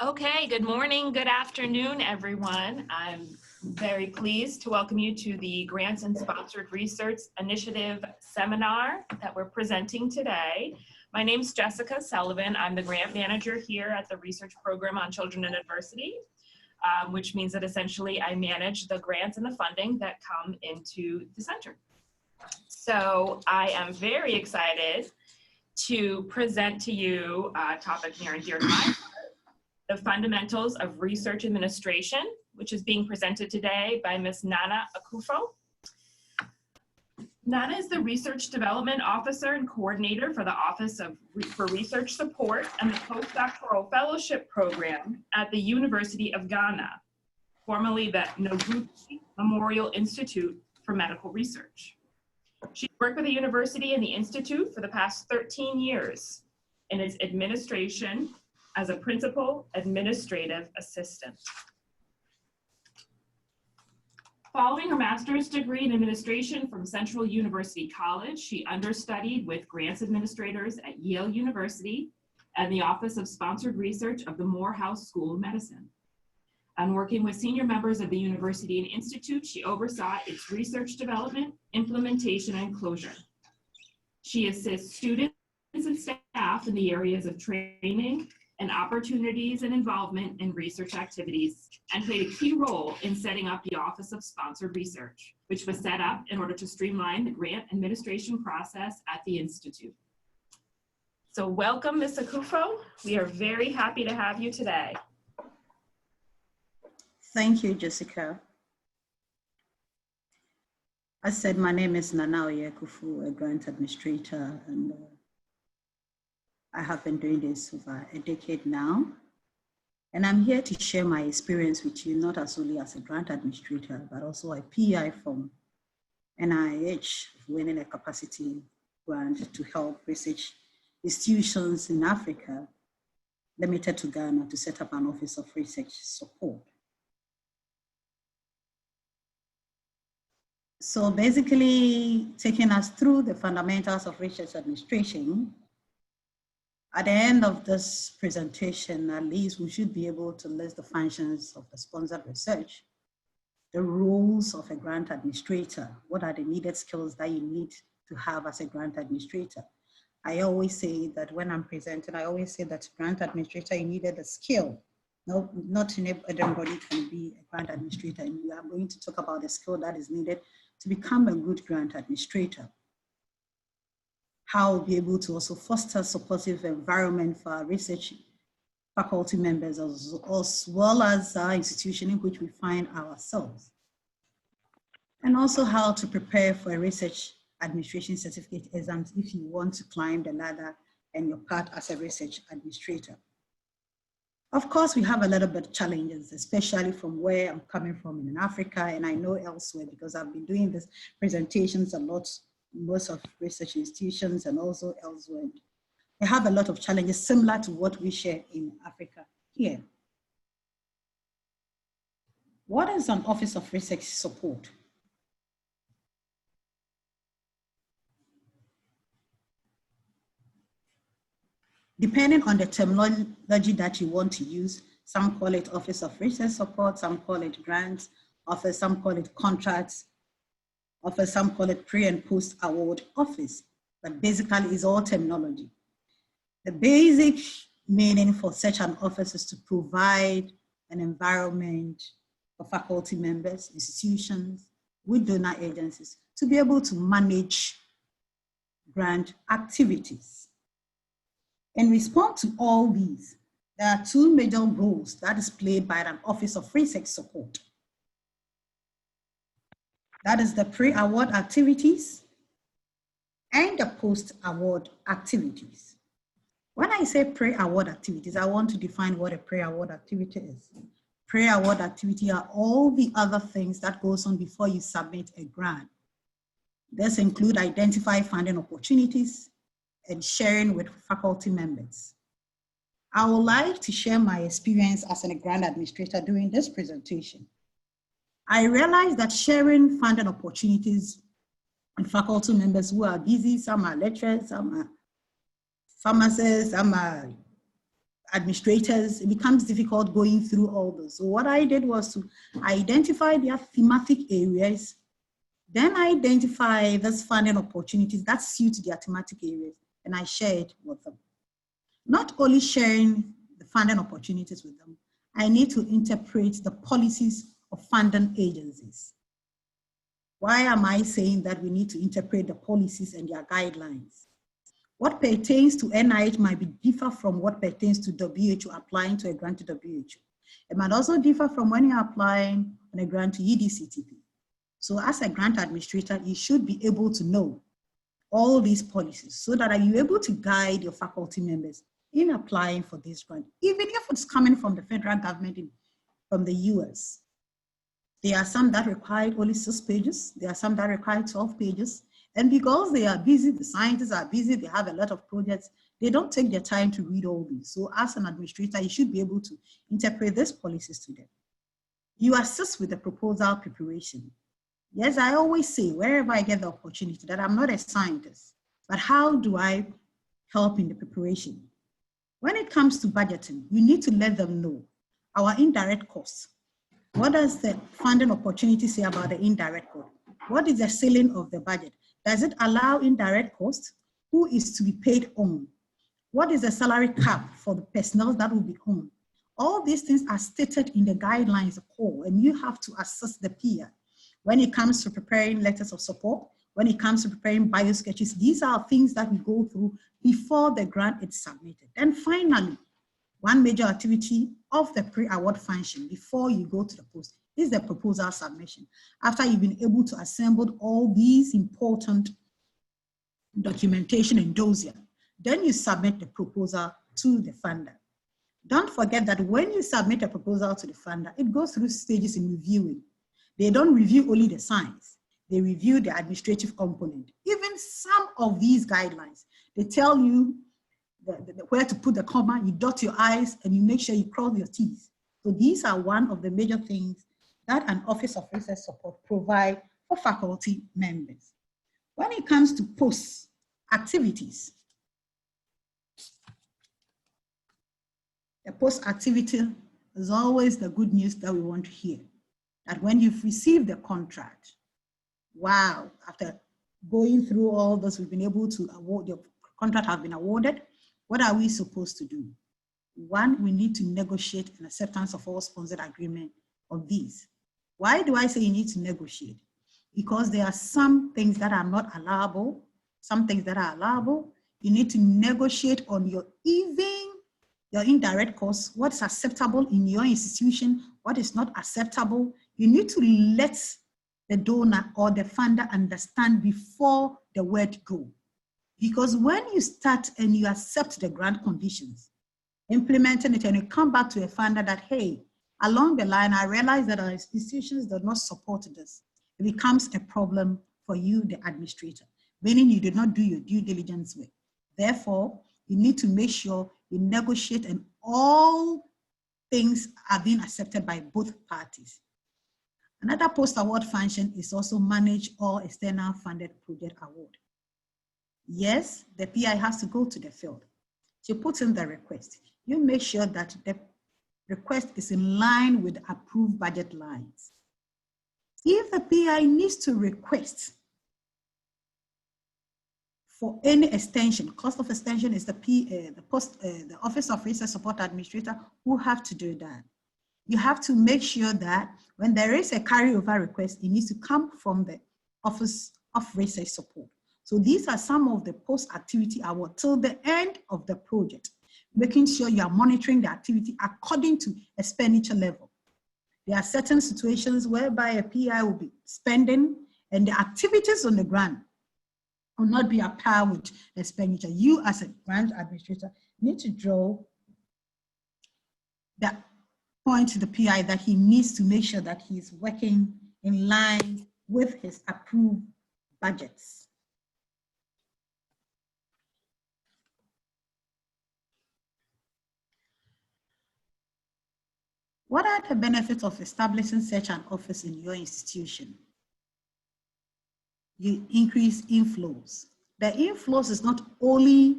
Okay, good morning, good afternoon, everyone. I'm very pleased to welcome you to the Grants and Sponsored Research Initiative seminar that we're presenting today. My name's Jessica Sullivan. I'm the grant manager here at the Research Program on Children in Adversity, which means that essentially I manage the grants and the funding that come into the center. So I am very excited to present to you a topic near and dear to my heart, the fundamentals of research administration, which is being presented today by Ms. Nana Akuffo. Nana is the Research Development Officer and Coordinator for the Office for Research Support and the Post-Doctoral Fellowship Program at the University of Ghana, formerly the Noguchi Memorial Institute for Medical Research. She's worked with the university and the institute for the past 13 years in its administration as a principal administrative assistant. Following her master's degree in administration from Central University College, she understudied with grants administrators at Yale University and the Office of Sponsored Research of the Morehouse School of Medicine. And working with senior members of the university and institute, she oversaw its research development, implementation, and closure. She assists students and staff in the areas of training and opportunities and involvement in research activities, and played a key role in setting up the Office of Sponsored Research, which was set up in order to streamline the grant administration process at the Institute. So welcome, Ms. Akuffo. We are very happy to have you today. Thank you, Jessica. As said, my name is Nana Akuffo, a grant administrator, and I have been doing this over a decade now. And I'm here to share my experience with you, not as only as a grant administrator, but also a PI from NIH, winning a capacity grant to help research institutions in Africa, limited to Ghana, to set up an Office of Research Support. So basically, taking us through the fundamentals of research administration, at the end of this presentation, at least we should be able to list the functions of the sponsored research, the roles of a grant administrator, what are the needed skills that you need to have as a grant administrator. I always say that when I'm presenting, I always say that grant administrator, you needed a skill. No, not everybody can be a grant administrator, and we are going to talk about the skill that is needed to become a good grant administrator. How we'll be able to also foster a supportive environment for our research faculty members, as well as our institution in which we find ourselves. And also how to prepare for a research administration certificate exam if you want to climb the ladder and your path as a research administrator. Of course, we have a little bit of challenges, especially from where I'm coming from in Africa, and I know elsewhere because I've been doing these presentations a lot, most of research institutions and also elsewhere. We have a lot of challenges similar to what we share in Africa here. What is an Office of Research Support? Depending on the terminology that you want to use, some call it Office of Research Support, some call it grants office, some call it contracts office, some call it pre and post award office, but basically it's all terminology. The basic meaning for such an office is to provide an environment for faculty members, institutions, with donor agencies to be able to manage grant activities. In response to all these, there are two major roles that is played by an Office of Research Support. That is the pre-award activities and the post-award activities. When I say pre-award activities, I want to define what a pre-award activity is. Pre-award activity are all the other things that goes on before you submit a grant. This include identifying funding opportunities and sharing with faculty members. I would like to share my experience as a grant administrator during this presentation. I realized that sharing funding opportunities with faculty members who are busy, some are lecturers, some are pharmacists, some are administrators, it becomes difficult going through all those. So what I did was to identify their thematic areas, then identify those funding opportunities that suit their thematic areas, and I shared with them. Not only sharing the funding opportunities with them, I need to interpret the policies of funding agencies. Why am I saying that we need to interpret the policies and their guidelines? What pertains to NIH might be different from what pertains to WHO applying to a grant to WHO. It might also differ from when you're applying on a grant to EDCTP. So as a grant administrator, you should be able to know all these policies so that you're able to guide your faculty members in applying for this grant, even if it's coming from the federal government from the US. There are some that require only 6 pages. There are some that require 12 pages. And because they are busy, the scientists are busy, they have a lot of projects, they don't take their time to read all these. So as an administrator, you should be able to interpret these policies to them. You assist with the proposal preparation. Yes, I always say, wherever I get the opportunity, that I'm not a scientist, but how do I help in the preparation? When it comes to budgeting, we need to let them know our indirect costs. What does the funding opportunity say about the indirect cost? What is the ceiling of the budget? Does it allow indirect costs? Who is to be paid on? What is the salary cap for the personnel that will be on? All these things are stated in the guidelines of core, and you have to assess the peer. When it comes to preparing letters of support, when it comes to preparing bio sketches, these are things that we go through before the grant is submitted. And finally, one major activity of the pre-award function before you go to the post is the proposal submission. After you've been able to assemble all these important documentation and dossier, then you submit the proposal to the funder. Don't forget that when you submit a proposal to the funder, it goes through stages in reviewing. They don't review only the science, they review the administrative component. Even some of these guidelines, they tell you where to put the comma, you dot your I's, and you make sure you cross your T's. So these are one of the major things that an Office of Research Support provides for faculty members. When it comes to post activities, the post activity is always the good news that we want to hear. That when you've received the contract, wow, after going through all this, we've been able to award, the contract has been awarded. What are we supposed to do? One, we need to negotiate an acceptance of all sponsored agreement on these. Why do I say you need to negotiate? Because there are some things that are not allowable, some things that are allowable. You need to negotiate on your indirect costs, what's acceptable in your institution, what is not acceptable. You need to let the donor or the funder understand before the word go. Because when you start and you accept the grant conditions, implementing it, and you come back to a funder that, hey, along the line, I realize that our institutions do not support this. It becomes a problem for you, the administrator, meaning you did not do your due diligence work. Therefore, you need to make sure you negotiate and all things are being accepted by both parties. Another post-award function is also manage all external funded project award. Yes, the PI has to go to the field. She puts in the request. You make sure that the request is in line with approved budget lines. If the PI needs to request for any extension, cost of extension is the Office of Research Support Administrator who have to do that. You have to make sure that when there is a carryover request, it needs to come from the Office of Research Support. So these are some of the post-activity award till the end of the project, making sure you are monitoring the activity according to expenditure level. There are certain situations whereby a PI will be spending and the activities on the grant will not be at par with expenditure. You as a grant administrator need to draw that point to the PI that he needs to make sure that he is working in line with his approved budgets. What are the benefits of establishing such an office in your institution? You increase inflows. The inflows is not only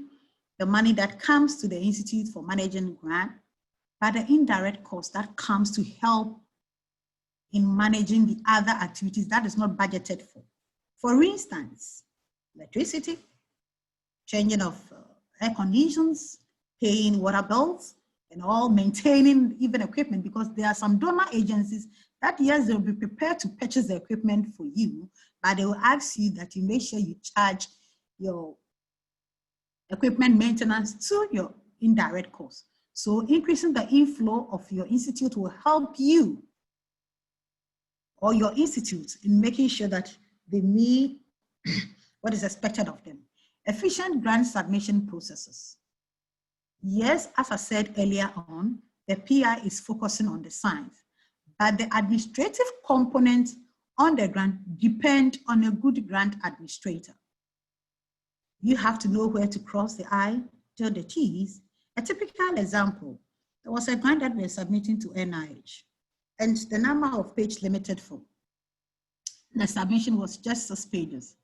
the money that comes to the institute for managing grant, but the indirect cost that comes to help in managing the other activities that is not budgeted for. For instance, electricity, changing of air conditions, paying water bills, and all, maintaining even equipment, because there are some donor agencies that, yes, they'll be prepared to purchase the equipment for you, but they will ask you that you make sure you charge your equipment maintenance to your indirect cost. So increasing the inflow of your institute will help you or your institute in making sure that they meet what is expected of them. Efficient grant submission processes. Yes, as I said earlier on, the PI is focusing on the science, but the administrative component on the grant depend on a good grant administrator. You have to know where to cross the I, dot the T's. A typical example, there was a grant that we were submitting to NIH, and the number of page limited for the submission was just 6 pages.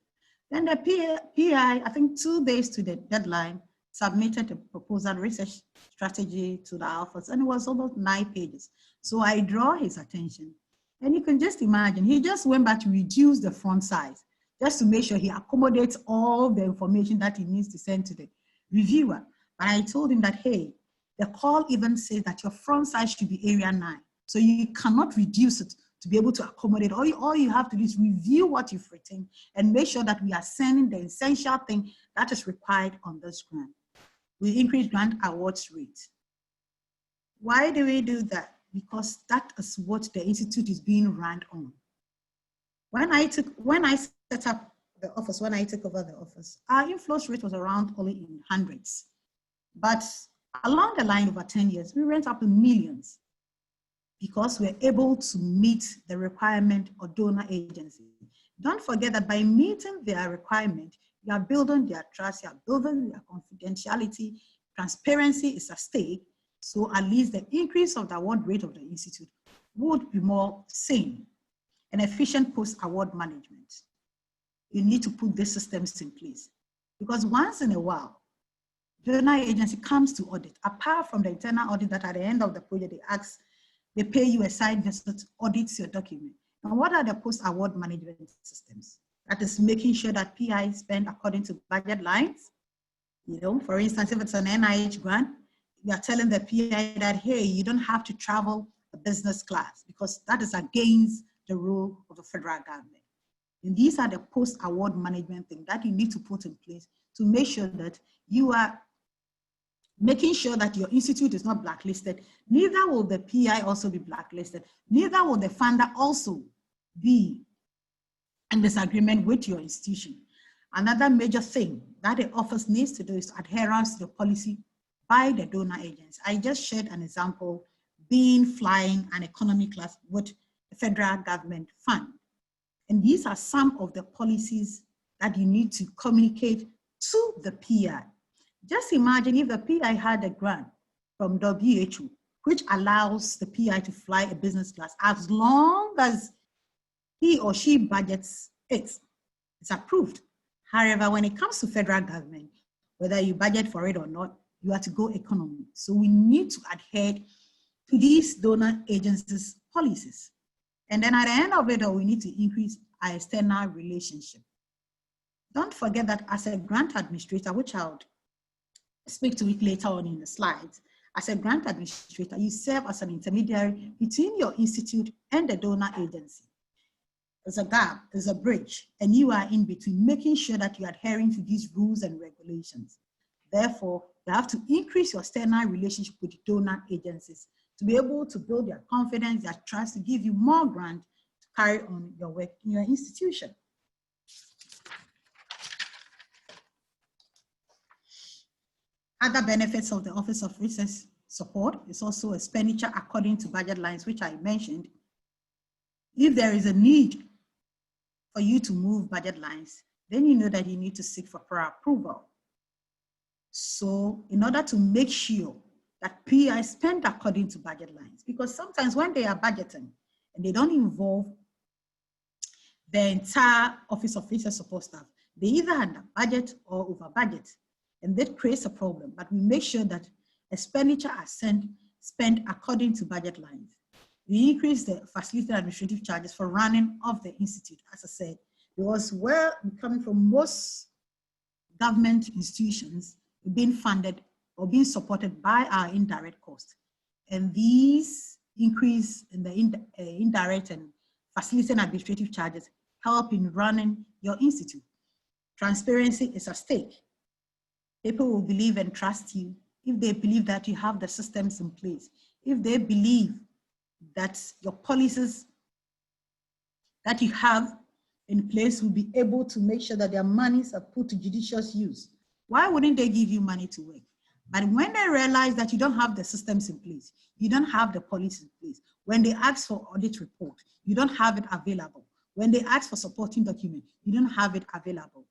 Then the PI, I think 2 days to the deadline, submitted a proposal research strategy to the office, and it was almost 9 pages. So I draw his attention, and you can just imagine, he just went back to reduce the font size, just to make sure he accommodates all the information that he needs to send to the reviewer. But I told him that, hey, the call even says that your font size should be area 9. So you cannot reduce it to be able to accommodate. All you have to do is review what you've written and make sure that we are sending the essential thing that is required on this grant. We increase grant awards rate. Why do we do that? Because that is what the institute is being run on. When I set up the office, when I took over the office, our inflows rate was around only in hundreds. But along the line over 10 years, we went up in millions because we're able to meet the requirement of donor agency. Don't forget that by meeting their requirement, you are building their trust, you are building their confidentiality, transparency is at stake. So at least the increase of the award rate of the institute would be more sane. And efficient post-award management. You need to put these systems in place, because once in a while, donor agency comes to audit. Apart from the internal audit that at the end of the project, they pay you a side visit, audits your document. And what are the post-award management systems? That is making sure that PI spend according to budget lines. You know, for instance, if it's an NIH grant, you are telling the PI that, hey, you don't have to travel a business class because that is against the rule of the federal government. And these are the post-award management things that you need to put in place to make sure that you are making sure that your institute is not blacklisted. Neither will the PI also be blacklisted. Neither will the funder also be in disagreement with your institution. Another major thing that the office needs to do is adherence to the policy by the donor agents. I just shared an example, being flying an economy class with the federal government fund. And these are some of the policies that you need to communicate to the PI. Just imagine if the PI had a grant from WHO, which allows the PI to fly a business class as long as he or she budgets it. It's approved. However, when it comes to federal government, whether you budget for it or not, you have to go economy. So we need to adhere to these donor agencies' policies. And then at the end of it all, we need to increase our external relationship. Don't forget that as a grant administrator, which I'll speak to it later on in the slides, as a grant administrator, you serve as an intermediary between your institute and the donor agency. There's a gap, there's a bridge, and you are in between, making sure that you're adhering to these rules and regulations. Therefore, you have to increase your external relationship with donor agencies to be able to build their confidence, their trust, to give you more grant to carry on your work in your institution. Other benefits of the Office of Research Support is also expenditure according to budget lines, which I mentioned. If there is a need for you to move budget lines, then you know that you need to seek for prior approval. So in order to make sure that PI spend according to budget lines, because sometimes when they are budgeting and they don't involve the entire Office of Research Support staff, they either under budget or over budget. And that creates a problem, but we make sure that expenditure are spent according to budget lines. We increase the facility administrative charges for running of the institute, as I said, because where we're coming from, most government institutions being funded or being supported by our indirect costs. And these increase in the indirect and facility and administrative charges help in running your institute. Transparency is at stake. People will believe and trust you if they believe that you have the systems in place, if they believe that your policies that you have in place will be able to make sure that their monies are put to judicious use. Why wouldn't they give you money to work? But when they realize that you don't have the systems in place, you don't have the policies in place, when they ask for audit report, you don't have it available. When they ask for supporting document, you don't have it available,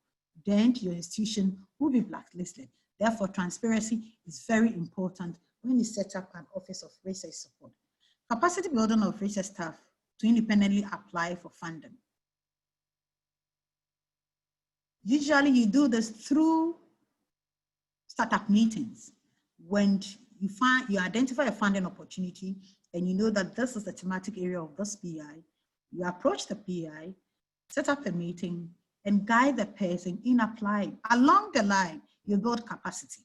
then your institution will be blacklisted. Therefore, transparency is very important when you set up an office of research support. Capacity building of research staff to independently apply for funding. Usually you do this through startup meetings. When you identify a funding opportunity and you know that this is the thematic area of this PI, you approach the PI, set up a meeting, and guide the person in applying. Along the line, you build capacity.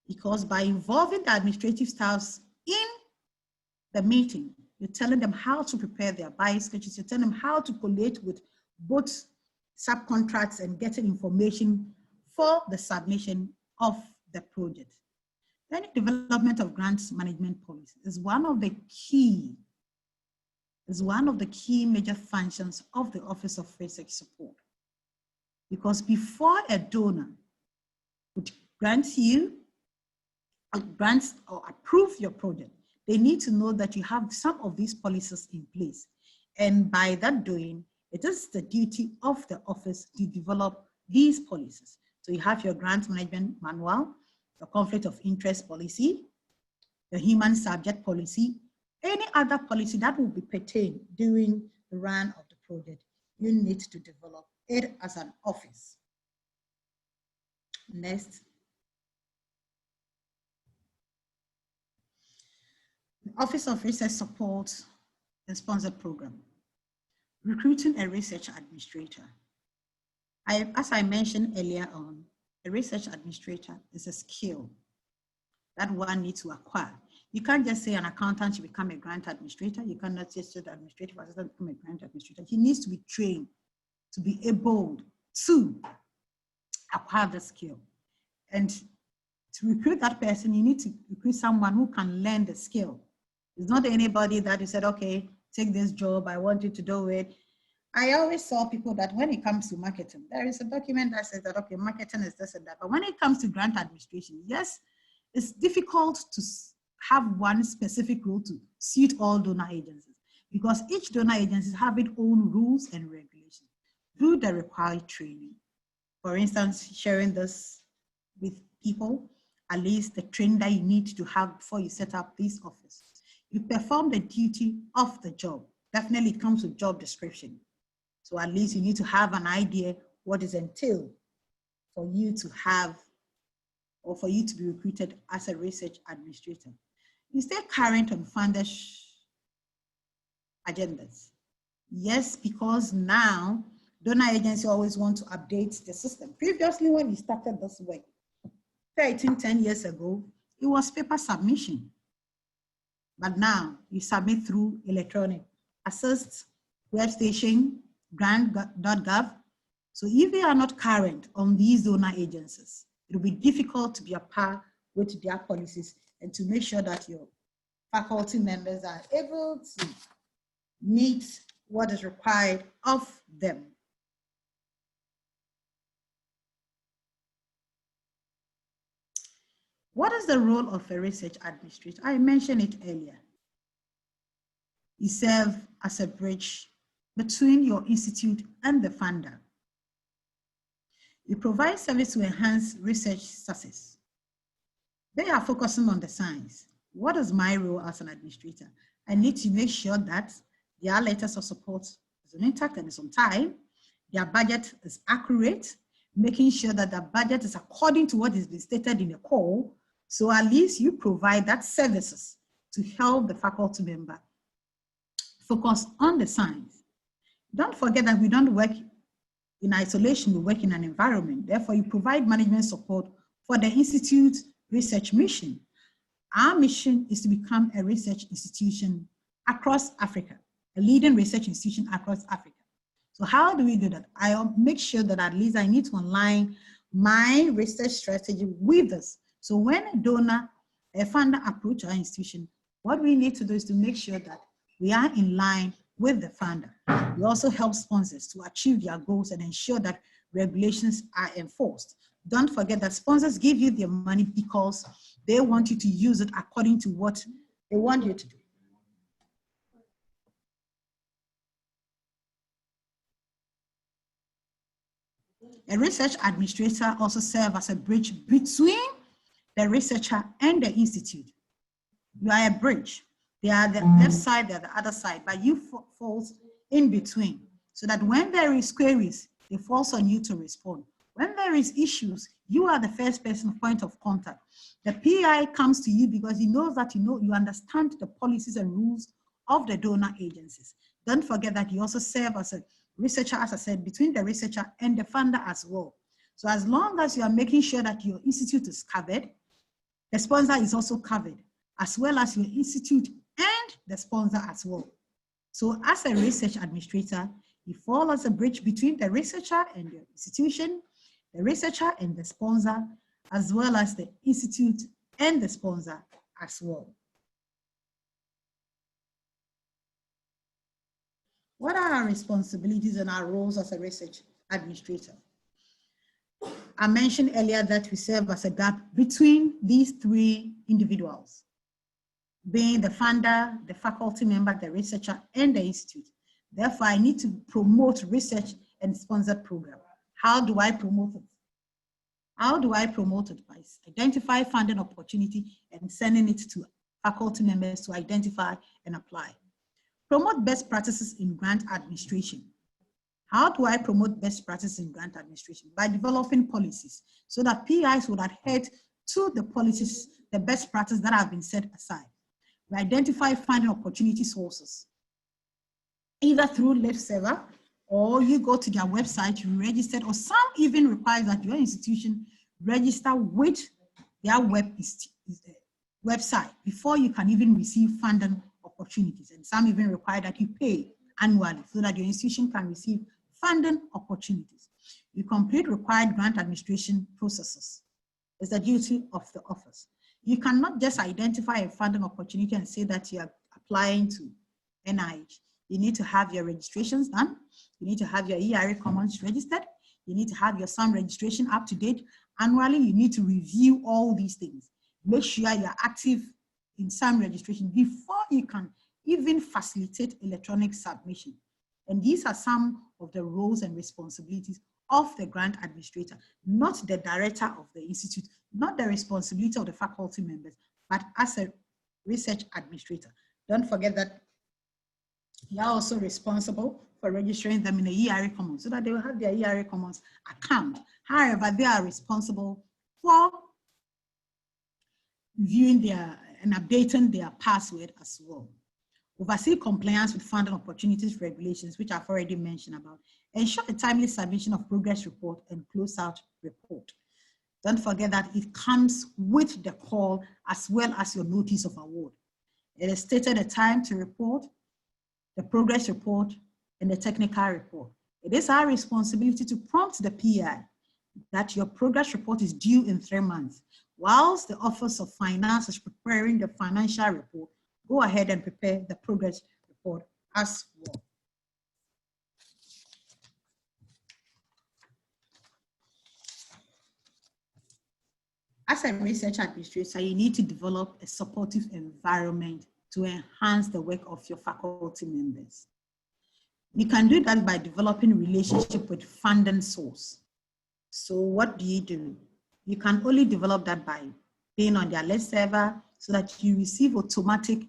Because by involving the administrative staffs in the meeting, you're telling them how to prepare their buying schedules, you're telling them how to collate with both subcontracts and getting information for the submission of the project. Then development of grants management policy is one of the key major functions of the Office of Research Support. Because before a donor would grant you, grants or approve your project, they need to know that you have some of these policies in place. And by that doing, it is the duty of the office to develop these policies. So you have your grant management manual, your conflict of interest policy, your human subject policy, any other policy that will be pertained during the run of the project. You need to develop it as an office. Next. The Office of Research Support and Sponsored Program. Recruiting a research administrator. As I mentioned earlier on, a research administrator is a skill that one needs to acquire. You can't just say an accountant should become a grant administrator. You cannot just say the administrative assistant become a grant administrator. He needs to be trained to be able to acquire the skill. And to recruit that person, you need to recruit someone who can learn the skill. It's not anybody that you said, okay, take this job, I want you to do it. I always tell people that when it comes to marketing, there is a document that says that, okay, marketing is this and that. But when it comes to grant administration, yes, it's difficult to have one specific rule to suit all donor agencies because each donor agency have its own rules and regulations through the required training. For instance, sharing this with people, at least the training that you need to have before you set up this office. You perform the duty of the job. Definitely it comes with job description. So at least you need to have an idea what is entailed for you to have or for you to be recruited as a research administrator. You stay current on funders' agendas. Yes, because now donor agencies always want to update the system. Previously, when you started this work, 10 years ago, it was paper submission. But now you submit through electronic assist, web station, grant.gov. So if they are not current on these donor agencies, it will be difficult to be a par with their policies and to make sure that your faculty members are able to meet what is required of them. What is the role of a research administrator? I mentioned it earlier. You serve as a bridge between your institute and the funder. You provide service to enhance research success. They are focusing on the science. What is my role as an administrator? I need to make sure that their letters of support is intact and is on time. Their budget is accurate. making sure that the budget is according to what is stated in the call. So at least you provide that services to help the faculty member focus on the science. Don't forget that we don't work in isolation, we work in an environment. Therefore, you provide management support for the Institute's research mission. Our mission is to become a research institution across Africa, a leading research institution across Africa. So how do we do that? I'll make sure that at least I need to align my research strategy with this. So when a donor, a funder approach our institution, what we need to do is to make sure that we are in line with the funder. We also help sponsors to achieve their goals and ensure that regulations are enforced. Don't forget that sponsors give you their money because they want you to use it according to what they want you to do. A research administrator also serves as a bridge between the researcher and the institute. You are a bridge. They are the left side, they are the other side, but you fall in between so that when there is queries, it falls on you to respond. When there is issues, you are the first person point of contact. The PI comes to you because he knows that you understand the policies and rules of the donor agencies. Don't forget that you also serve as a researcher, as I said, between the researcher and the funder as well. So as long as you are making sure that your institute is covered, the sponsor is also covered, as well as your institute and the sponsor as well. So as a research administrator, you fall as a bridge between the researcher and the institution, the researcher and the sponsor, as well as the institute and the sponsor as well. What are our responsibilities and our roles as a research administrator? I mentioned earlier that we serve as a gap between these three individuals, being the funder, the faculty member, the researcher, and the institute. Therefore, I need to promote research and sponsored program. How do I promote it? How do I promote it? By identify funding opportunity and sending it to faculty members to identify and apply. Promote best practices in grant administration. How do I promote best practices in grant administration? By developing policies so that PIs would adhere to the policies, the best practices that have been set aside. We identify funding opportunity sources, either through lip server or you go to their website, you register, or some even require that your institution register with their website before you can even receive funding opportunities. And some even require that you pay annually so that your institution can receive funding opportunities. You complete required grant administration processes. It's the duty of the office. You cannot just identify a funding opportunity and say that you are applying to NIH. You need to have your registrations done. You need to have your ERA Commons registered. You need to have your SAM registration up to date. Annually, you need to review all these things. Make sure you're active in SAM registration before you can even facilitate electronic submission. And these are some of the roles and responsibilities of the grant administrator, not the director of the institute, not the responsibility of the faculty members, but as a research administrator. Don't forget that you are also responsible for registering them in the ERA Commons so that they will have their ERA Commons account. However, they are responsible for viewing their and updating their password as well. Oversee compliance with funding opportunities regulations, which I've already mentioned about. Ensure a timely submission of progress report and closeout report. Don't forget that it comes with the call as well as your notice of award. It is stated a time to report, the progress report, and the technical report. It is our responsibility to prompt the PI that your progress report is due in 3 months. Whilst the Office of Finance is preparing the financial report, go ahead and prepare the progress report as well. As a research administrator, you need to develop a supportive environment to enhance the work of your faculty members. You can do that by developing relationship with funding source. So what do? You can only develop that by being on their list server so that you receive automatic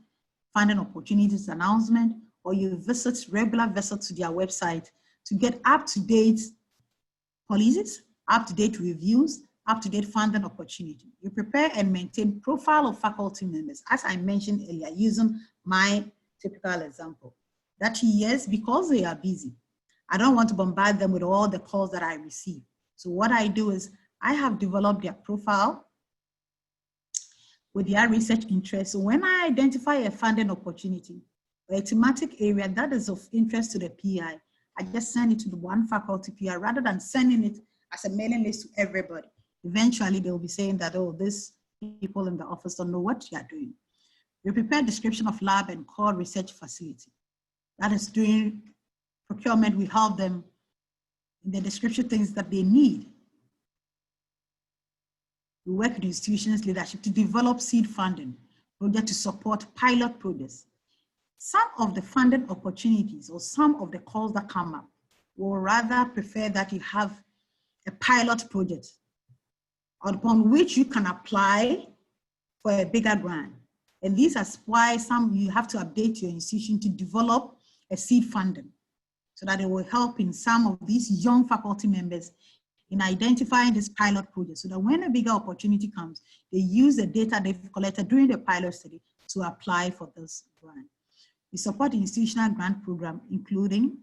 funding opportunities announcement, or you regular visit to their website to get up-to-date policies, up-to-date reviews, up-to-date funding opportunity. You prepare and maintain profile of faculty members, as I mentioned earlier, using my typical example. That yes, because they are busy, I don't want to bombard them with all the calls that I receive. So what I do is I have developed their profile with their research interests. So when I identify a funding opportunity or a thematic area that is of interest to the PI, I just send it to the one faculty PI rather than sending it as a mailing list to everybody. Eventually, they'll be saying that, oh, these people in the office don't know what you are doing. We prepare description of lab and core research facility. That is during procurement, we help them in the description things that they need. We work with institutions leadership to develop seed funding project to support pilot projects. Some of the funding opportunities or some of the calls that come up will rather prefer that you have a pilot project upon which you can apply for a bigger grant. And this is why you have to update your institution to develop a seed funding so that it will help in some of these young faculty members in identifying this pilot project so that when a bigger opportunity comes, they use the data they've collected during the pilot study to apply for this grant. We support the institutional grant program, including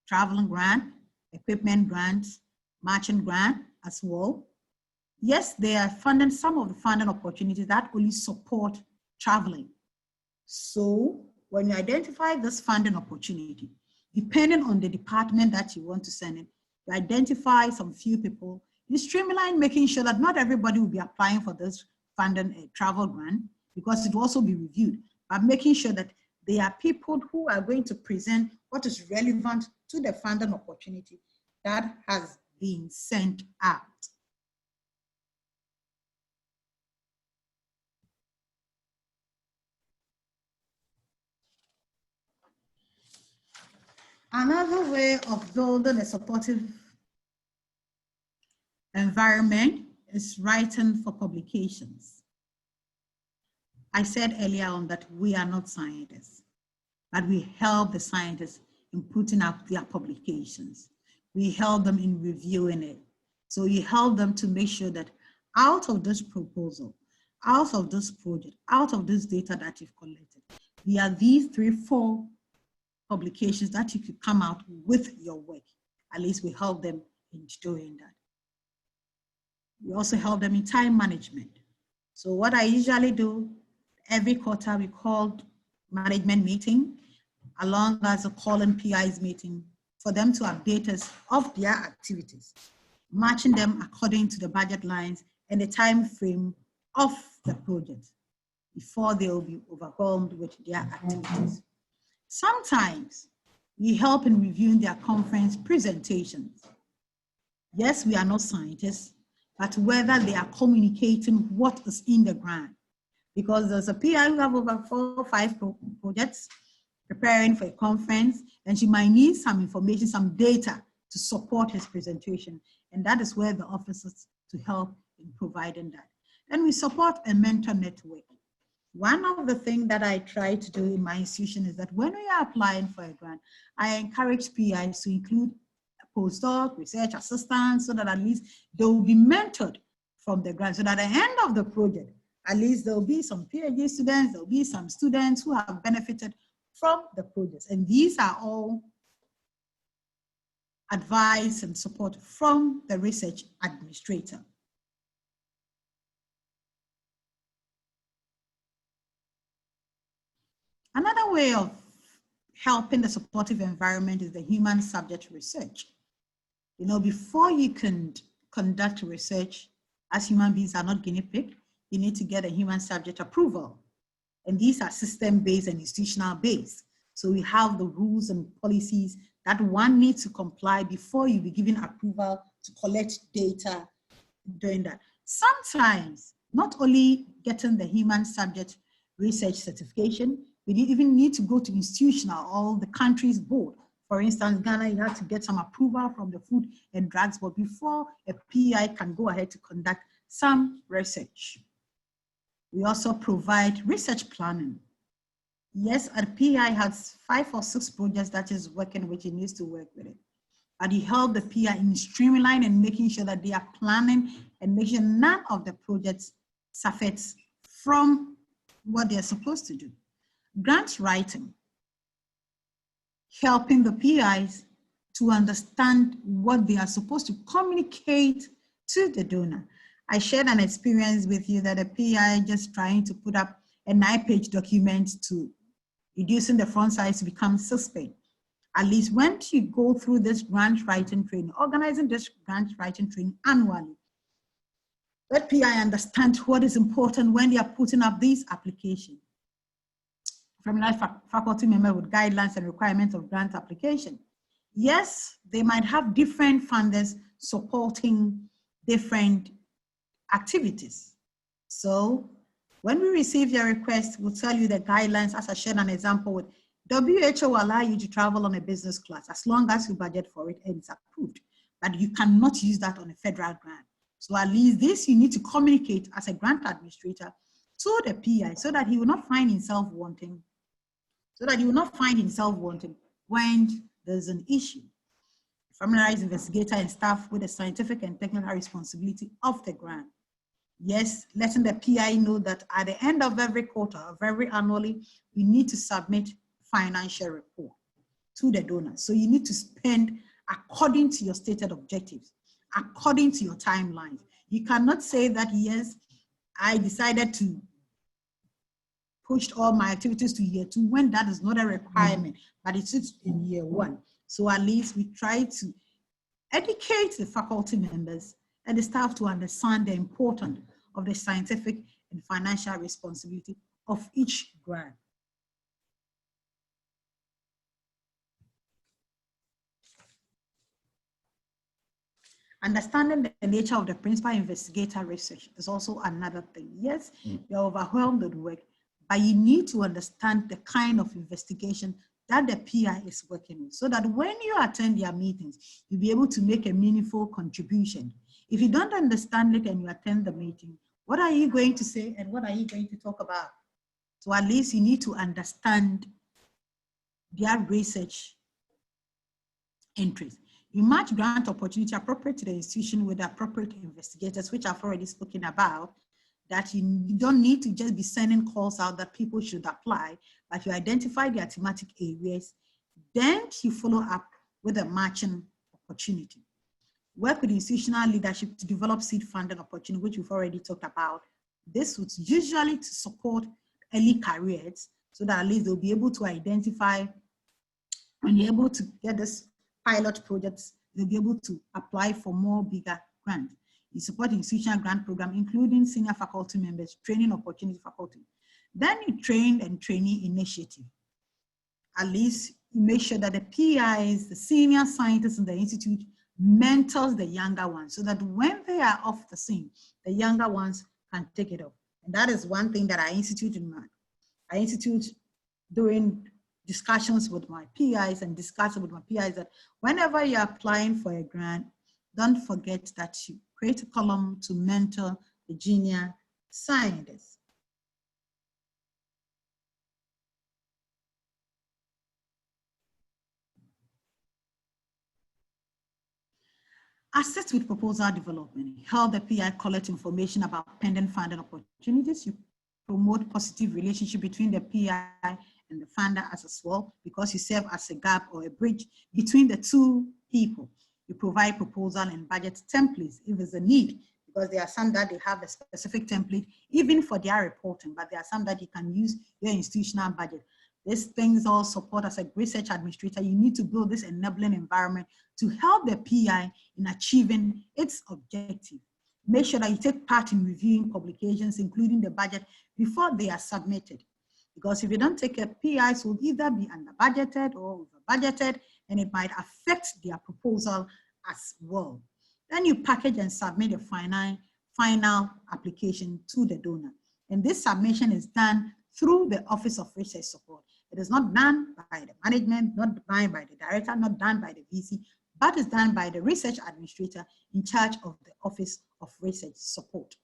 traveling grant, equipment grants, matching grant as well. Yes, they are funding some of the funding opportunities that only support traveling. So when you identify this funding opportunity, depending on the department that you want to send it, you identify some few people, you streamline making sure that not everybody will be applying for this funding travel grant because it will also be reviewed, but making sure that they are people who are going to present what is relevant to the funding opportunity that has been sent out. Another way of building a supportive environment is writing for publications. I said earlier on that we are not scientists, but we help the scientists in putting up their publications. We help them in reviewing it. So you help them to make sure that out of this proposal, out of this project, out of this data that you've collected, there are these 3-4 publications that you could come out with your work. At least we help them in doing that. We also help them in time management. So what I usually do, every quarter we call management meeting, along as a call-in PI's meeting for them to update us of their activities, matching them according to the budget lines and the time frame of the project before they will be overwhelmed with their activities. Sometimes we help in reviewing their conference presentations. Yes, we are not scientists, but whether they are communicating what is in the grant. Because there's a PI who have over 4 or 5 projects preparing for a conference, and she might need some information, some data to support his presentation. And that is where the office is to help in providing that. Then we support a mentor network. One of the things that I try to do in my institution is that when we are applying for a grant, I encourage PIs to include a postdoc, research assistants, so that at least they will be mentored from the grant. So that at the end of the project, at least there will be some PhD students, there will be some students who have benefited from the project. And these are all advice and support from the research administrator. Another way of helping the supportive environment is the human subject research. You know, before you can conduct research, as human beings are not guinea pig, you need to get a human subject approval. And these are system-based and institutional-based. So we have the rules and policies that one needs to comply before you be given approval to collect data doing that. Sometimes, not only getting the human subject research certification, we even need to go to institutional or the country's board. For instance, Ghana, you have to get some approval from the Food and Drugs Board before a PI can go ahead to conduct some research. We also provide research planning. Yes, a PI has 5 or 6 projects that is working, which he needs to work with it. but you help the PI in streamlining and making sure that they are planning and making sure none of the projects suffers from what they're supposed to do. Grant writing, helping the PIs to understand what they are supposed to communicate to the donor. I shared an experience with you that a PI just trying to put up a 9-page document to reducing the font size to become 6-page. At least once you go through this grant writing training, organizing this grant writing training annually, let PI understand what is important when they are putting up these applications. From life faculty member with guidelines and requirements of grant application. Yes, they might have different funders supporting different activities. So when we receive your request, we'll tell you the guidelines. As I shared an example with WHO will allow you to travel on a business class as long as you budget for it and it's approved, but you cannot use that on a federal grant. So at least this you need to communicate as a grant administrator to the PI so that he will not find himself wanting, when there's an issue. Familiarize investigator and staff with the scientific and technical responsibility of the grant. Yes, letting the PI know that at the end of every quarter, of every annually, we need to submit financial report to the donor. So you need to spend according to your stated objectives, according to your timelines. You cannot say that, yes, I decided to push all my activities to year 2 when that is not a requirement, but it's in year 1. So at least we try to educate the faculty members and the staff to understand the importance of the scientific and financial responsibility of each grant. Understanding the nature of the principal investigator research is also another thing. Yes, you're overwhelmed with work, but you need to understand the kind of investigation that the PI is working with so that when you attend their meetings, you'll be able to make a meaningful contribution. If you don't understand it and you attend the meeting, what are you going to say and what are you going to talk about? So at least you need to understand their research interest. You match grant opportunity appropriate to the institution with the appropriate investigators, which I've already spoken about, that you don't need to just be sending calls out that people should apply, but you identify their thematic areas, then you follow up with a matching opportunity. Work with institutional leadership to develop seed funding opportunity, which we've already talked about. This would usually to support early careers so that at least they'll be able to identify, when you're able to get this pilot projects, they'll be able to apply for more bigger grants. You support the institutional grant program, including senior faculty members, training opportunity faculty. Then you train and trainee initiative. At least you make sure that the PIs, the senior scientists in the institute, mentors the younger ones so that when they are off the scene, the younger ones can take it up. And that is one thing that I institute in mind. I institute doing discussions with my PIs and discussing with my PIs that whenever you're applying for a grant, don't forget that you create a column to mentor the junior scientists. Assist with proposal development. Help the PI collect information about pending funding opportunities. You promote positive relationship between the PI and the funder as well, because you serve as a gap or a bridge between the two people. You provide proposal and budget templates if there's a need, because there are some that they have a specific template even for their reporting, but there are some that you can use your institutional budget. These things all support as a research administrator. You need to build this enabling environment to help the PI in achieving its objective. Make sure that you take part in reviewing publications, including the budget, before they are submitted. Because if you don't take care, PIs will either be under budgeted or over budgeted, and it might affect their proposal as well. Then you package and submit a final application to the donor. And this submission is done through the Office of Research Support. It is not done by the management, not done by the director, not done by the VC, but is done by the research administrator in charge of the Office of Research Support.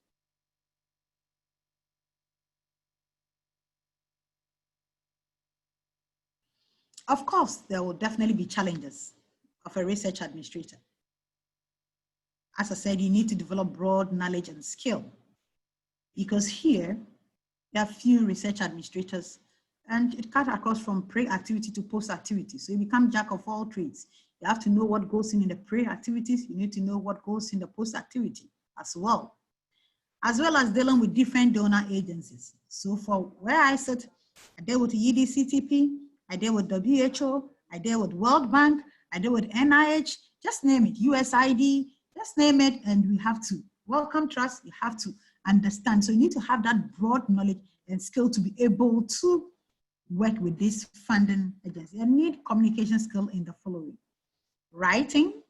Of course, there will definitely be challenges of a research administrator. As I said, you need to develop broad knowledge and skill, because here there are few research administrators, and it cuts across from pre-activity to post-activity. So you become jack of all trades. You have to know what goes in the pre-activities. You need to know what goes in the post-activity as well as dealing with different donor agencies. So for where I sit, I deal with EDCTP, I deal with WHO, I deal with World Bank, I deal with NIH, just name it, USAID, just name it, and we have to. Wellcome Trust, you have to understand. So you need to have that broad knowledge and skill to be able to work with this funding agency. You need communication skill in the following. Writing.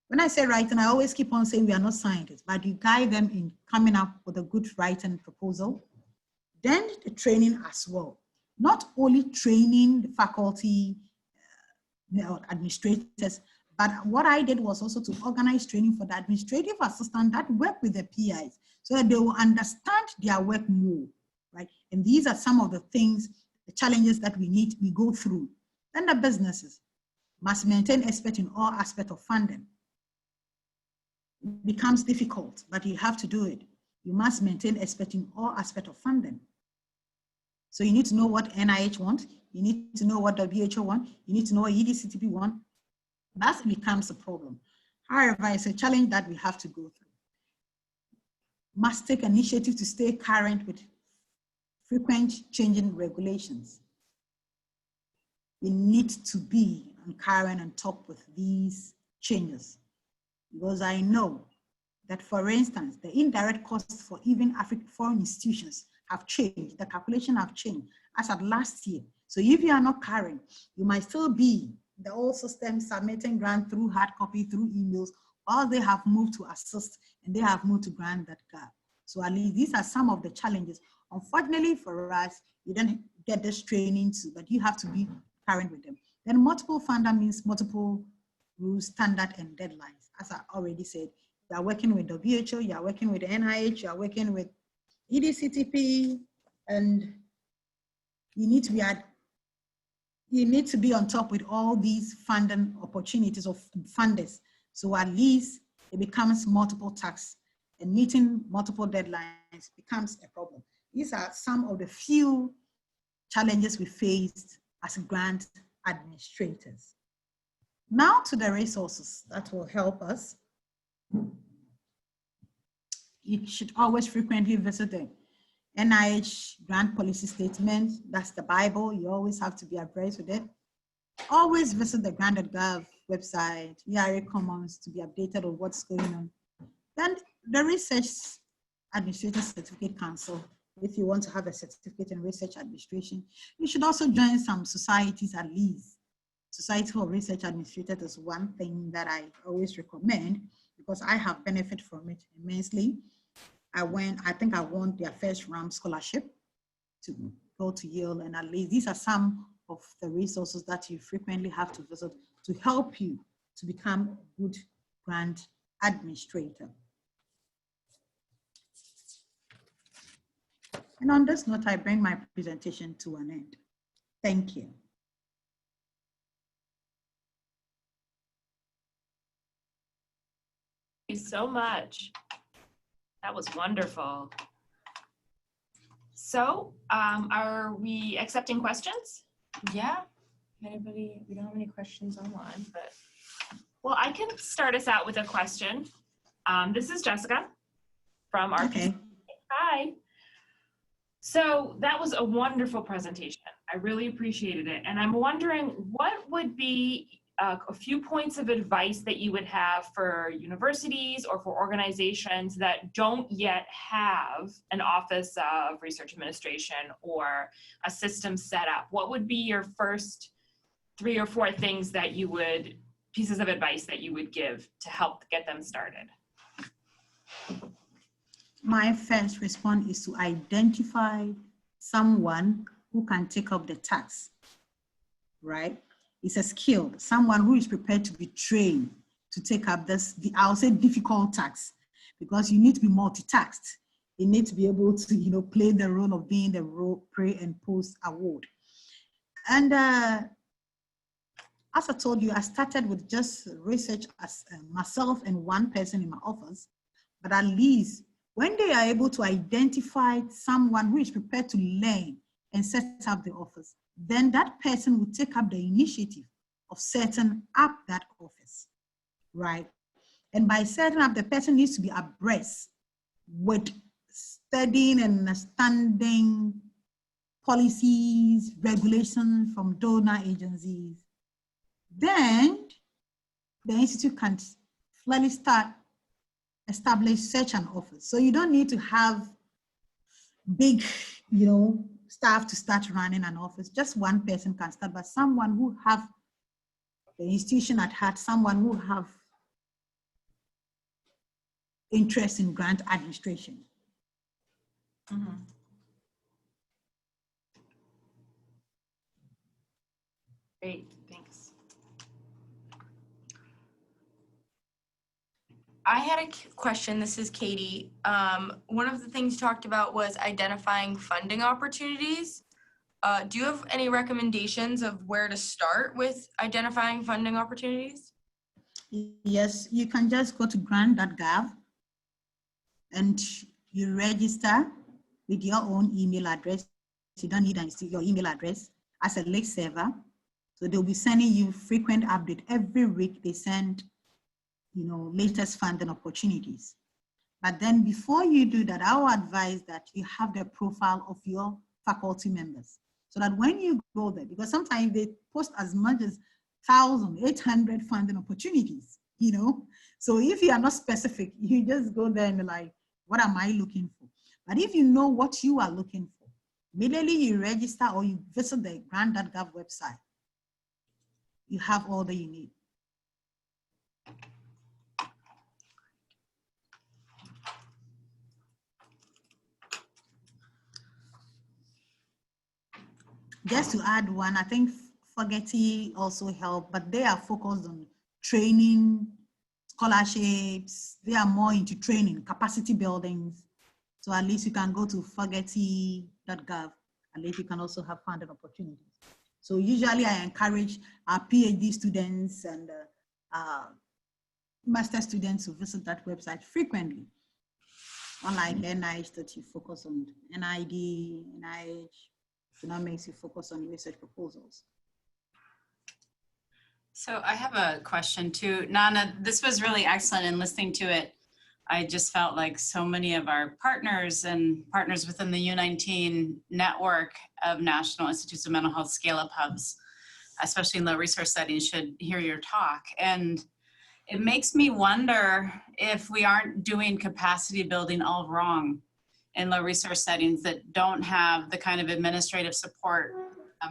When I say writing, I always keep on saying we are not scientists, but you guide them in coming up with a good writing proposal. Then the training as well. Not only training the faculty, administrators, but what I did was also to organize training for the administrative assistant that work with the PIs so that they will understand their work more, right? And these are some of the things, the challenges that we go through. Then the businesses must maintain expert in all aspects of funding. It becomes difficult, but you have to do it. You must maintain expert in all aspects of funding. So you need to know what NIH wants, you need to know what WHO wants, you need to know what EDCTP wants. That becomes a problem. However, it's a challenge that we have to go through. Must take initiative to stay current with frequent changing regulations. We need to be on current and top with these changes. Because I know that, for instance, the indirect costs for even African foreign institutions have changed, the calculation have changed as of last year. So if you are not current, you might still be the old system submitting grant through hard copy, through emails, or they have moved to assist and they have moved to grant that gap. So at least these are some of the challenges. Unfortunately for us, you don't get this training too, but you have to be current with them. Then multiple funder means multiple rules, standard, and deadlines. As I already said, you are working with WHO, you are working with NIH, you are working with EDCTP, and you need to be on top with all these funding opportunities of funders. So at least it becomes multiple tasks, and meeting multiple deadlines becomes a problem. These are some of the few challenges we faced as grant administrators. Now to the resources that will help us. You should always frequently visit the NIH grant policy statement. That's the Bible. You always have to be abreast with it. Always visit the grant.gov website, ERA Commons, to be updated on what's going on. Then the Research Administrator Certificate Council. If you want to have a certificate in research administration, you should also join some societies at least. Society for Research Administrators is one thing that I always recommend because I have benefited from it immensely. I think I won their first round scholarship to go to Yale, and at least these are some of the resources that you frequently have to visit to help you to become a good grant administrator. And on this note, I bring my presentation to an end. Thank you. Thank you so much. That was wonderful. So, are we accepting questions? Yeah. Anybody? We don't have any questions online, but. Well, I can start us out with a question. This is Jessica from our. Okay. Hi. So that was a wonderful presentation. I really appreciated it. And I'm wondering what would be a few points of advice that you would have for universities or for organizations that don't yet have an Office of Research Administration or a system set up. What would be your first 3 or 4 things that you would, pieces of advice that you would give to help get them started? My first response is to identify someone who can take up the task, right? It's a skill, someone who is prepared to be trained to take up this, I'll say difficult task, because you need to be multitasked. You need to be able to, play the role of being the role pre and post award. And as I told you, I started with just research as myself and one person in my office, but at least when they are able to identify someone who is prepared to learn and set up the office, then that person will take up the initiative of setting up that office, right? And by setting up, the person needs to be abreast with studying and understanding policies, regulations from donor agencies. Then the institute can slowly establish such an office. So you don't need to have big, staff to start running an office. Just one person can start, but someone who have the institution at heart, someone who have interest in grant administration. Mm-hmm. Great, thanks. I had a question. This is Katie. One of the things you talked about was identifying funding opportunities. Do you have any recommendations of where to start with identifying funding opportunities? Yes, you can just go to grant.gov and you register with your own email address. You don't need your email address as a link server. So they'll be sending you frequent update. Every week they send, latest funding opportunities. But then before you do that, I will advise that you have the profile of your faculty members. So that when you go there, because sometimes they post as much as 1,800 funding opportunities, So if you are not specific, you just go there and be like, what am I looking for? But if you know what you are looking for, immediately you register or you visit the grant.gov website, you have all that you need. Just to add one, I think Fogety also help, but they are focused on training, scholarships. They are more into training, capacity buildings. So at least you can go to fogety.gov. At least you can also have funding opportunities. So usually I encourage our PhD students and master students to visit that website frequently. Unlike NIH that you focus on NID, NIH, economics, you focus on research proposals. So I have a question too. Nana, this was really excellent, and listening to it, I just felt like so many of our partners and partners within the U19 network of National Institutes of Mental Health Scale-Up Hubs, especially in low resource settings, should hear your talk. And it makes me wonder if we aren't doing capacity building all wrong in low resource settings that don't have the kind of administrative support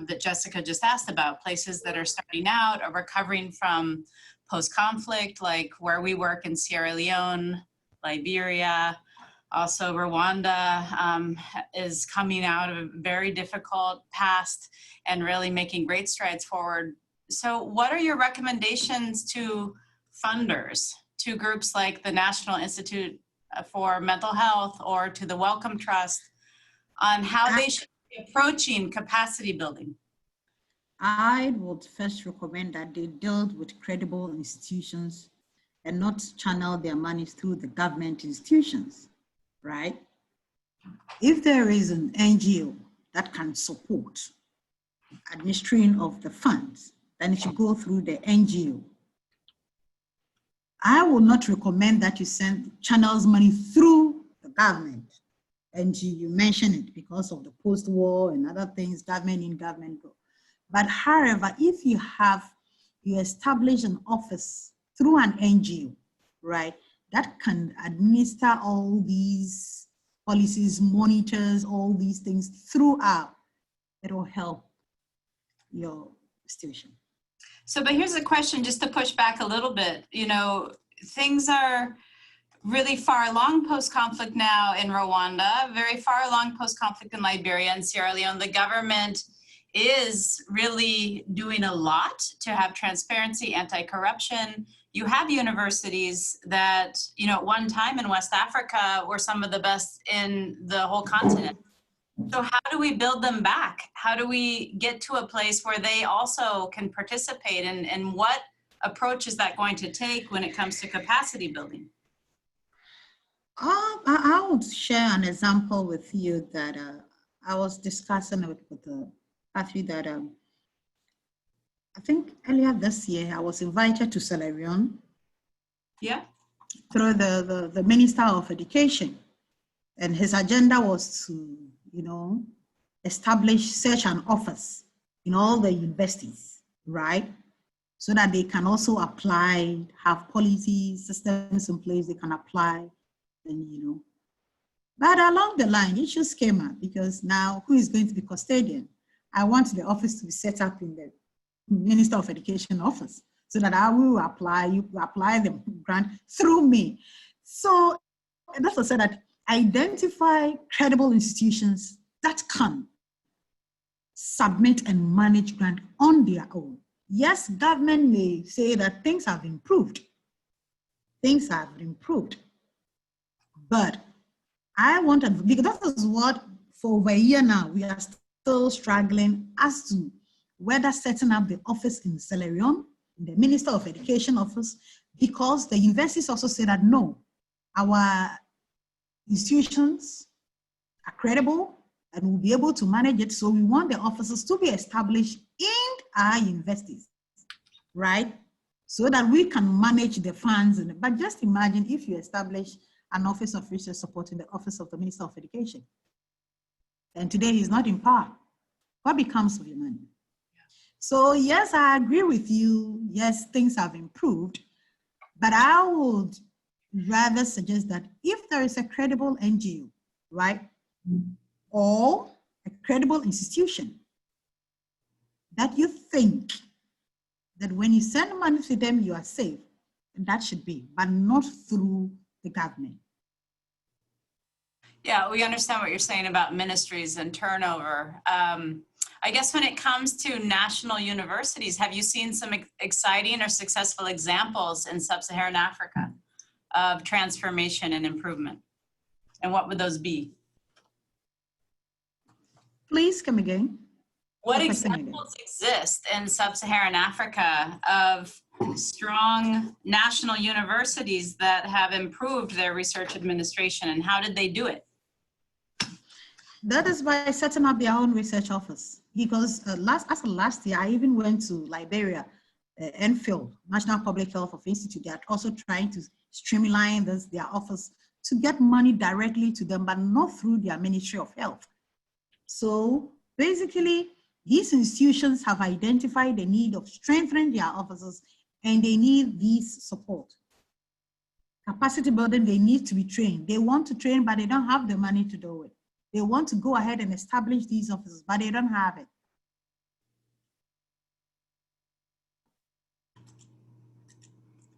that Jessica just asked about, places that are starting out or recovering from post-conflict, like where we work in Sierra Leone, Liberia, also Rwanda is coming out of a very difficult past and really making great strides forward. So what are your recommendations to funders, to groups like the National Institute for Mental Health or to the Wellcome Trust on how they should be approaching capacity building? I would first recommend that they deal with credible institutions and not channel their money through the government institutions, right? If there is an NGO that can support administering of the funds, then it should go through the NGO. I would not recommend that you send channels money through the government. NGO, you mentioned it because of the post-war and other things, government in, government go. But however, if you establish an office through an NGO, right, that can administer all these policies, monitors all these things throughout, it will help your institution. So, but here's a question just to push back a little bit. Things are really far along post-conflict now in Rwanda, very far along post-conflict in Liberia and Sierra Leone. The government is really doing a lot to have transparency, anti-corruption. You have universities that, at one time in West Africa were some of the best in the whole continent. So how do we build them back? How do we get to a place where they also can participate, and what approach is that going to take when it comes to capacity building? I would share an example with you that I was discussing with Kathy that I think earlier this year I was invited to Sierra Leone Yeah. through the Minister of Education, and his agenda was to, establish such an office in all the universities, right? So that they can also apply, have policy systems in place they can apply, and But along the line, issues came up because now who is going to be custodian? I want the office to be set up in the Minister of Education office so that I will apply, you apply the grant through me. So that's what I said, that identify credible institutions that can submit and manage grant on their own. Yes, government may say that things have improved. Things have improved. But I want to, because that is what for over a year now, we are still struggling as to whether setting up the office in Sierra Leone, in the Minister of Education office, because the universities also say that no, our institutions are credible and will be able to manage it. So we want the offices to be established in our universities, right? So that we can manage the funds. But just imagine if you establish an office of research support in the office of the Minister of Education, and today he's not in power. What becomes of your money? So yes, I agree with you. Yes, things have improved, but I would rather suggest that if there is a credible NGO, right, or a credible institution that you think that when you send money to them, you are safe, and that should be, but not through the government. Yeah, we understand what you're saying about ministries and turnover. I guess when it comes to national universities, have you seen some exciting or successful examples in sub-Saharan Africa of transformation and improvement? And what would those be? Please come again. What examples exist in sub-Saharan Africa of strong national universities that have improved their research administration, and how did they do it? That is by setting up their own research office. Because last year, I even went to Liberia, NPhil, National Public Health Institute. They are also trying to streamline their office to get money directly to them, but not through their Ministry of Health. So basically, these institutions have identified the need of strengthening their offices, and they need this support. Capacity building, they need to be trained. They want to train, but they don't have the money to do it. They want to go ahead and establish these offices, but they don't have it.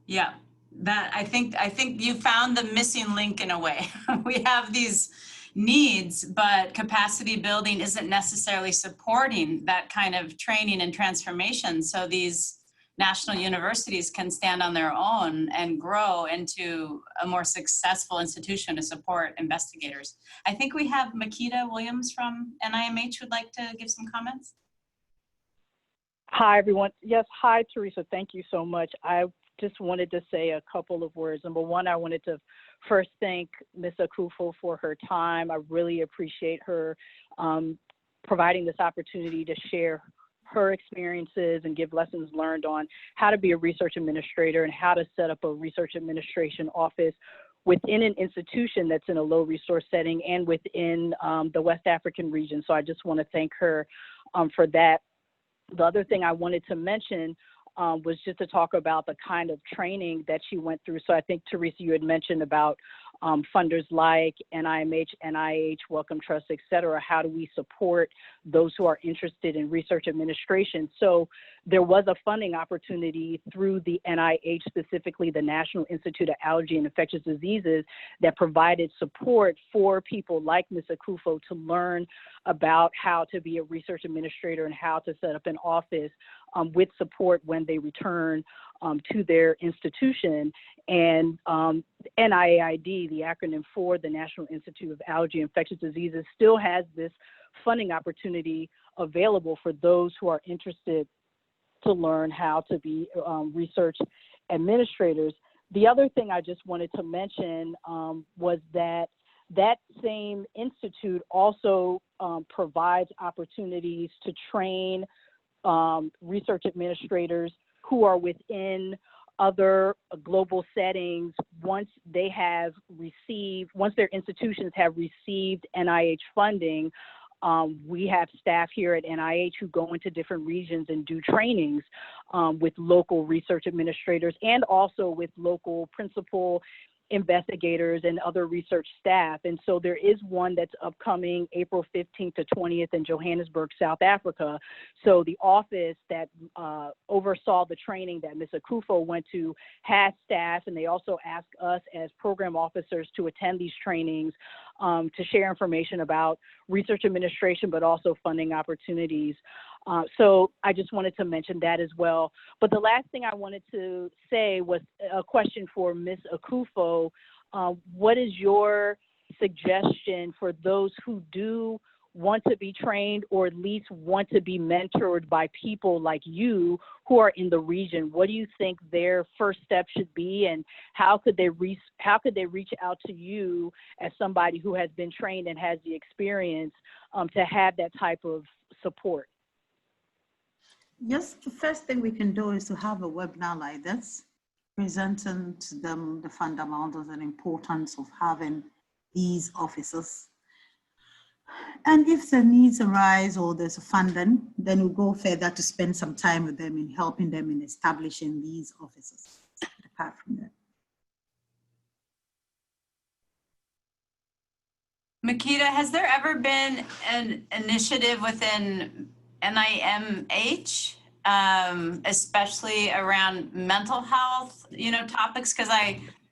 Yeah, that I think you found the missing link in a way. We have these needs, but capacity building isn't necessarily supporting that kind of training and transformation. So these national universities can stand on their own and grow into a more successful institution to support investigators. I think we have Makita Williams from NIMH who'd like to give some comments. Hi, everyone. Yes, hi, Teresa. Thank you so much. I just wanted to say a couple of words. Number one, I wanted to first thank Ms. Akuffo for her time. I really appreciate her providing this opportunity to share her experiences and give lessons learned on how to be a research administrator and how to set up a research administration office within an institution that's in a low resource setting and within the West African region. So I just want to thank her for that. The other thing I wanted to mention was just to talk about the kind of training that she went through. So I think, Teresa, you had mentioned about funders like NIMH, NIH, Wellcome Trust, et cetera. How do we support those who are interested in research administration? So there was a funding opportunity through the NIH, specifically the National Institute of Allergy and Infectious Diseases, that provided support for people like Ms. Akuffo to learn about how to be a research administrator and how to set up an office with support when they return to their institution. And NIAID, the acronym for the National Institute of Allergy and Infectious Diseases, still has this funding opportunity available for those who are interested to learn how to be research administrators. The other thing I just wanted to mention was that that same institute also provides opportunities to train research administrators who are within other global settings once they have received, once their institutions have received NIH funding. We have staff here at NIH who go into different regions and do trainings with local research administrators and also with local principal investigators and other research staff. And so there is one that's upcoming April 15th to 20th in Johannesburg, South Africa. So the office that oversaw the training that Ms. Akuffo went to has staff, and they also ask us as program officers to attend these trainings to share information about research administration, but also funding opportunities. So I just wanted to mention that as well. But the last thing I wanted to say was a question for Ms. Akuffo. What is your suggestion for those who do want to be trained or at least want to be mentored by people like you who are in the region? What do you think their first step should be, and how could they reach out to you as somebody who has been trained and has the experience to have that type of support? Yes, the first thing we can do is to have a webinar like this, presenting to them the fundamentals and importance of having these officers. And if the needs arise or there's funding, then we'll go further to spend some time with them in helping them in establishing these officers. Apart from that. Makita, has there ever been an initiative within NIMH, especially around mental health, topics? Because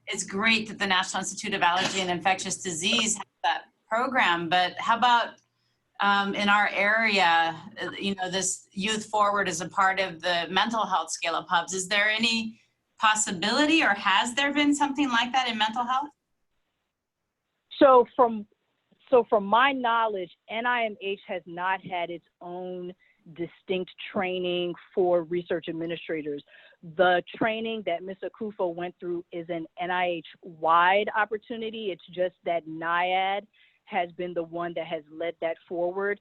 it's great that the National Institute of Allergy and Infectious Disease has that program, but how about in our area, this Youth Forward is a part of the mental health scale-up hubs. Is there any possibility, or has there been something like that in mental health? So from my knowledge, NIMH has not had its own distinct training for research administrators. The training that Ms. Akuffo went through is an NIH-wide opportunity. It's just that NIAID has been the one that has led that forward.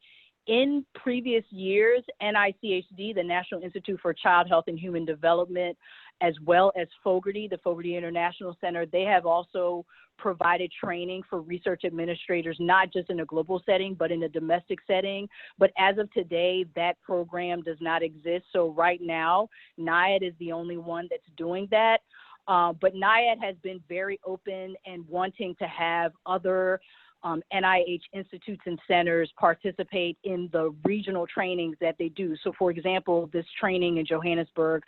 In previous years, NICHD, the National Institute for Child Health and Human Development, as well as Fogarty, the Fogarty International Center, they have also provided training for research administrators, not just in a global setting, but in a domestic setting. But as of today, that program does not exist. So right now, NIAID is the only one that's doing that. But NIAID has been very open and wanting to have other NIH institutes and centers participate in the regional trainings that they do. So for example, this training in Johannesburg,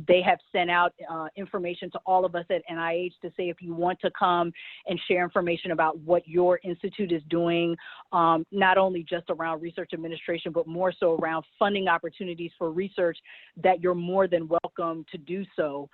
they have sent out information to all of us at NIH to say if you want to come and share information about what your institute is doing, not only just around research administration, but more so around funding opportunities for research, that you're more than welcome to do so.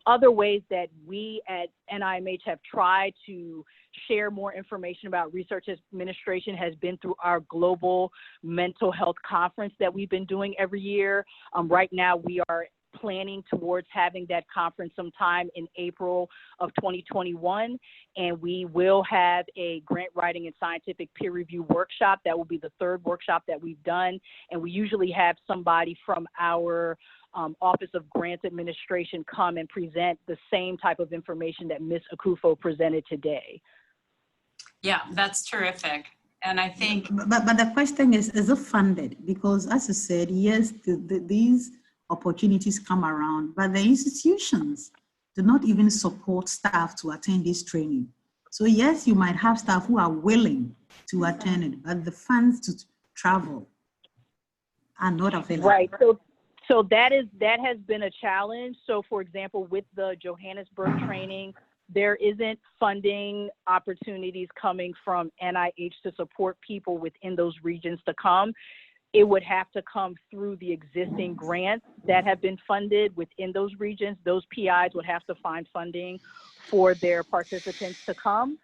Other ways that we at NIMH have tried to share more information about research administration has been through our global mental health conference that we've been doing every year. Right now, we are planning towards having that conference sometime in April of 2021, and we will have a grant writing and scientific peer review workshop. That will be the third workshop that we've done, and we usually have somebody from our Office of Grants Administration come and present the same type of information that Ms. Akuffo presented today. Yeah, that's terrific. And I think... But the question is it funded? Because as I said, yes, these opportunities come around, but the institutions do not even support staff to attend this training. So yes, you might have staff who are willing to attend it, but the funds to travel are not available. Right. So that has been a challenge. So for example, with the Johannesburg training, there isn't funding opportunities coming from NIH to support people within those regions to come. It would have to come through the existing grants that have been funded within those regions. Those PIs would have to find funding for their participants to come.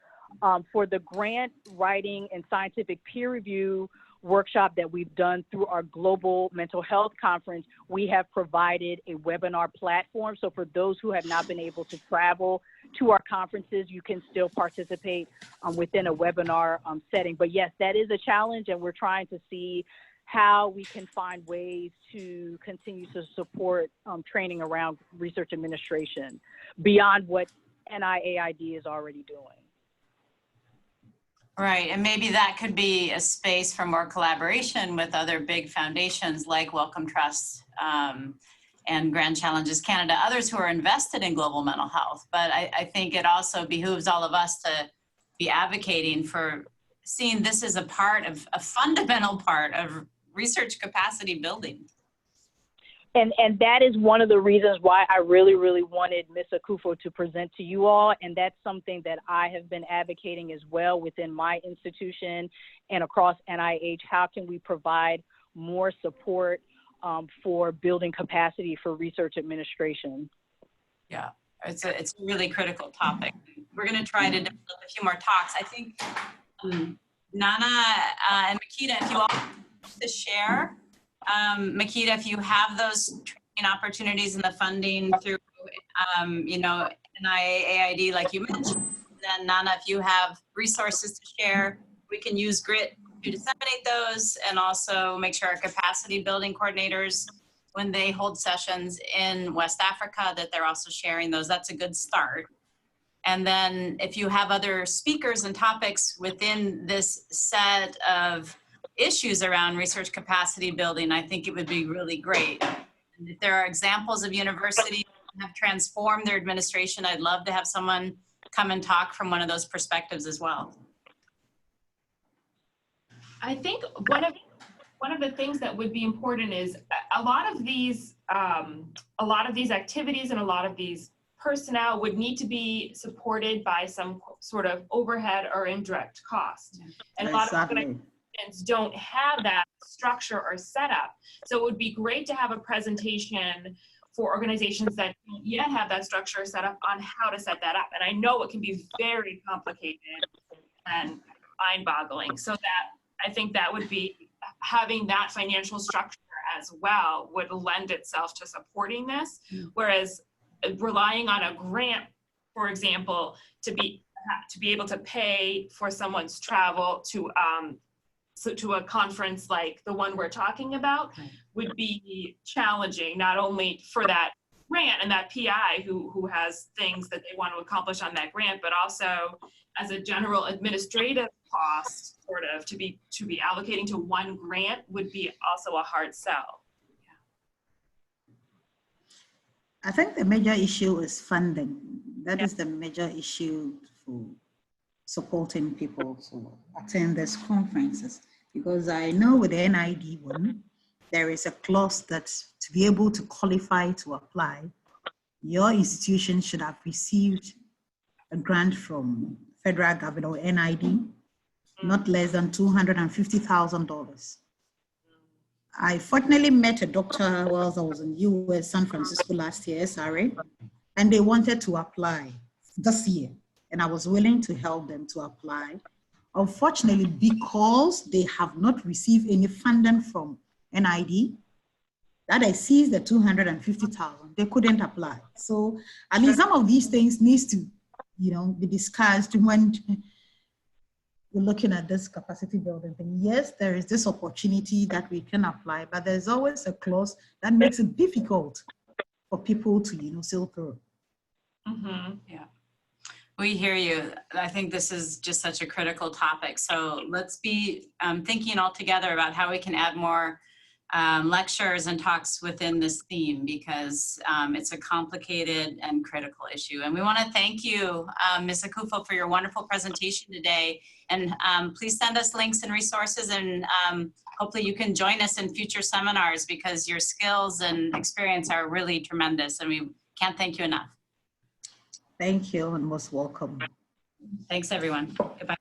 For the grant writing and scientific peer review workshop that we've done through our Global Mental Health Conference, we have provided a webinar platform. So for those who have not been able to travel to our conferences, you can still participate within a webinar setting. But yes, that is a challenge, and we're trying to see how we can find ways to continue to support training around research administration beyond what NIAID is already doing. Right, and maybe that could be a space for more collaboration with other big foundations like Wellcome Trust and Grand Challenges Canada, others who are invested in global mental health. But I think it also behooves all of us to be advocating for seeing this as a fundamental part of research capacity building. And that is one of the reasons why I really, really wanted Ms. Akuffo to present to you all. And that's something that I have been advocating as well within my institution and across NIH. How can we provide more support for building capacity for research administration? Yeah, it's a really critical topic. We're going to try to develop a few more talks. I think Nana and Makita, if you all want to share. Makita, if you have those training opportunities and the funding through, NIAID, like you mentioned, then Nana, if you have resources to share, we can use GRIT to disseminate those and also make sure our capacity building coordinators, when they hold sessions in West Africa, that they're also sharing those. That's a good start. And then if you have other speakers and topics within this set of issues around research capacity building, I think it would be really great. And if there are examples of universities that have transformed their administration, I'd love to have someone come and talk from one of those perspectives as well. I think one of the things that would be important is a lot of these activities and a lot of these personnel would need to be supported by some sort of overhead or indirect cost. And a lot of organizations don't have that structure or setup. So it would be great to have a presentation for organizations that don't yet have that structure set up on how to set that up. And I know it can be very complicated and mind-boggling. So that I think that would be having that financial structure as well would lend itself to supporting this. Whereas relying on a grant, for example, to be able to pay for someone's travel to a conference like the one we're talking about would be challenging, not only for that grant and that PI who has things that they want to accomplish on that grant, but also as a general administrative cost, sort of to be allocating to one grant would be also a hard sell. I think the major issue is funding. That is the major issue for supporting people to attend these conferences. Because I know with the NID one, there is a clause that to be able to qualify to apply, your institution should have received a grant from federal government or NID, not less than $250,000. I fortunately met a doctor whilst I was in US, San Francisco last year, SRA, and they wanted to apply this year. And I was willing to help them to apply. Unfortunately, because they have not received any funding from NID, that I seized the $250,000, they couldn't apply. So I mean, some of these things needs to, be discussed when we're looking at this capacity building thing. Yes, there is this opportunity that we can apply, but there's always a clause that makes it difficult for people to, sail through. Mm-hmm. Yeah. We hear you. I think this is just such a critical topic. So let's be thinking all together about how we can add more lectures and talks within this theme, because it's a complicated and critical issue. And we want to thank you, Ms. Akuffo, for your wonderful presentation today. And please send us links and resources, and hopefully you can join us in future seminars, because your skills and experience are really tremendous, and we can't thank you enough. Thank you and most welcome. Thanks, everyone. Goodbye.